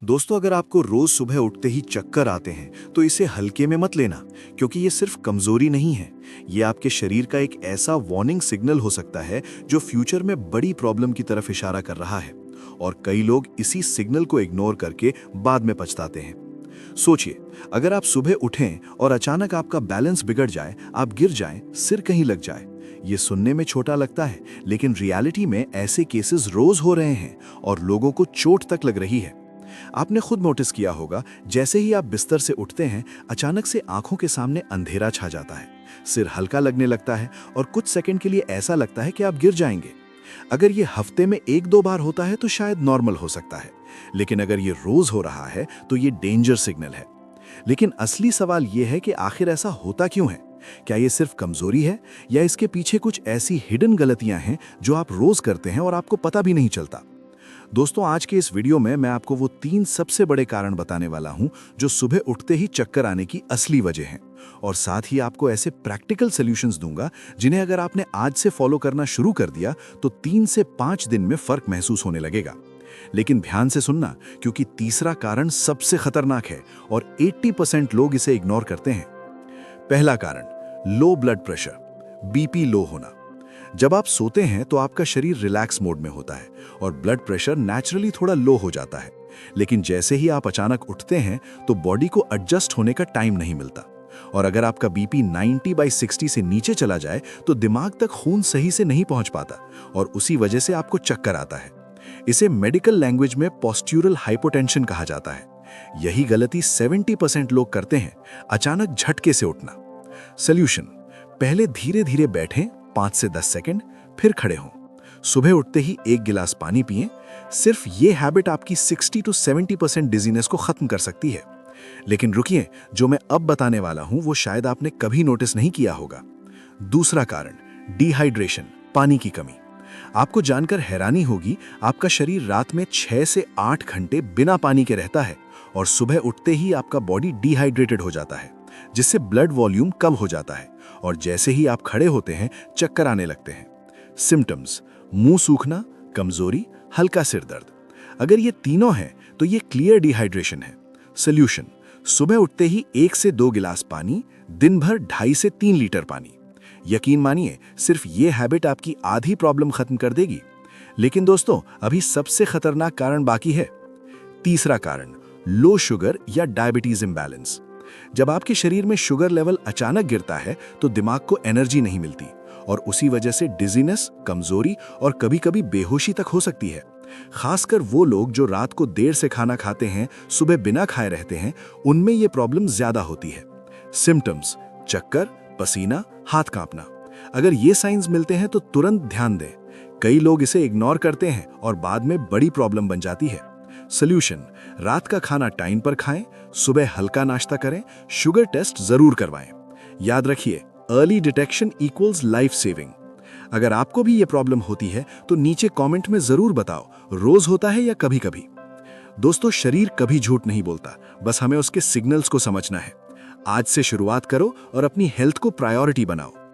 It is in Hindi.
दोस्तों, अगर आपको रोज सुबह उठते ही चक्कर आते हैं तो इसे हल्के में मत लेना, क्योंकि ये सिर्फ कमजोरी नहीं है। ये आपके शरीर का एक ऐसा वार्निंग सिग्नल हो सकता है जो फ्यूचर में बड़ी प्रॉब्लम की तरफ इशारा कर रहा है। और कई लोग इसी सिग्नल को इग्नोर करके बाद में पछताते हैं। सोचिए, अगर आप सुबह उठें और अचानक आपका बैलेंस बिगड़ जाए, आप गिर जाएं, सिर कहीं लग जाए। ये सुनने में छोटा लगता है, लेकिन रियलिटी में ऐसे केसेस रोज हो रहे हैं और लोगों को चोट तक लग रही है। आपने खुद नोटिस किया होगा, जैसे ही आप बिस्तर से उठते हैं, अचानक से आंखों के सामने अंधेरा छा जाता है, सिर हल्का लगने लगता है और कुछ सेकंड के लिए ऐसा लगता है कि आप गिर जाएंगे। अगर ये हफ्ते में 1-2 बार होता है तो शायद नॉर्मल हो सकता है, लेकिन अगर ये रोज हो रहा है तो ये डेंजर सिग्नल है। लेकिन असली सवाल ये है कि आखिर ऐसा होता क्यों है? क्या ये सिर्फ कमजोरी है, या इसके पीछे कुछ ऐसी हिडन गलतियां हैं जो आप रोज करते हैं और आपको पता भी नहीं चलता? दोस्तों, आज के इस वीडियो में मैं आपको वो 3 सबसे बड़े कारण बताने वाला हूं जो सुबह उठते ही चक्कर आने की असली वजह हैं, और साथ ही आपको ऐसे प्रैक्टिकल सॉल्यूशंस दूंगा जिन्हें अगर आपने आज से फॉलो करना शुरू कर दिया तो 3 से 5 दिन में फर्क महसूस होने लगेगा। लेकिन ध्यान से सुनना, क्योंकि तीसरा कारण सबसे खतरनाक है और 80% लोग इसे इग्नोर करते हैं। पहला कारण, low blood pressure, BP low होना। जब आप सोते हैं तो आपका शरीर रिलैक्स मोड में होता है और ब्लड प्रेशर नेचुरली थोड़ा लो हो जाता है। लेकिन जैसे ही आप अचानक उठते हैं तो बॉडी को एडजस्ट होने का टाइम नहीं मिलता, और अगर आपका बीपी 90/60 से नीचे चला जाए तो दिमाग तक खून सही से नहीं पहुंच पाता और उसी वजह से आपको चक्कर आता है। इसे मेडिकल लैंग्वेज में पोस्ट्यूरल हाइपोटेंशन कहा जाता है। यही गलती 70% लोग करते हैं, अचानक झटके से उठना। सॉल्यूशन, पहले धीरे धीरे बैठें 5 से 10 सेकंड, फिर खड़े हों। सुबह उठते ही 1 गिलास पानी पिएं। सिर्फ ये हैबिट आपकी 60 to 70% डिजीनेस को खत्म कर सकती है। लेकिन रुकिए, जो मैं अब बताने वाला हूं वो शायद आपने कभी नोटिस नहीं किया होगा। दूसरा कारण, डिहाइड्रेशन, पानी की कमी। आपको जानकर हैरानी होगी, आपका शरीर रात में 6 से 8 घंटे बिना पानी के रहता है और सुबह उठते ही आपका बॉडी डिहाइड्रेटेड हो जाता है, जिससे ब्लड वॉल्यूम कम हो जाता है और जैसे ही आप खड़े होते हैं चक्कर आने लगते हैं। सिम्टम्स, मुंह सूखना, कमजोरी, हल्का सिर दर्द। अगर ये तीनों हैं तो ये क्लियर डिहाइड्रेशन है। सॉल्यूशन, सुबह उठते ही 1 से 2 गिलास पानी, दिन भर 2.5 से 3 लीटर पानी। यकीन मानिए, सिर्फ ये हैबिट आपकी आधी प्रॉब्लम खत्म कर देगी। लेकिन दोस्तों, अभी सबसे खतरनाक कारण बाकी है। तीसरा कारण, लो शुगर या डायबिटीज इम्बैलेंस। जब आपके शरीर में शुगर लेवल अचानक गिरता है तो दिमाग को एनर्जी नहीं मिलती और उसी वजह से डिजीनेस, कमजोरी और कभी-कभी बेहोशी तक हो सकती है। खासकर वो लोग जो रात को देर से खाना खाते हैं, सुबह बिना खाए रहते हैं, उनमें ये प्रॉब्लम ज्यादा होती है। सिम्टम्स, चक्कर, पसीना, हाथ कांपना। अगर ये साइंस मिलते हैं तो तुरंत ध्यान दें। कई लोग इसे इग्नोर करते हैं और बाद में बड़ी प्रॉब्लम बन जाती है। सॉल्यूशन, रात का खाना टाइम पर खाएं, सुबह हल्का नाश्ता करें, शुगर टेस्ट जरूर करवाएं। याद रखिए, early detection equals life saving. अगर आपको भी ये प्रॉब्लम होती है तो नीचे कमेंट में जरूर बताओ, रोज होता है या कभी कभी। दोस्तों, शरीर कभी झूठ नहीं बोलता, बस हमें उसके सिग्नल्स को समझना है। आज से शुरुआत करो और अपनी हेल्थ को प्रायोरिटी बनाओ।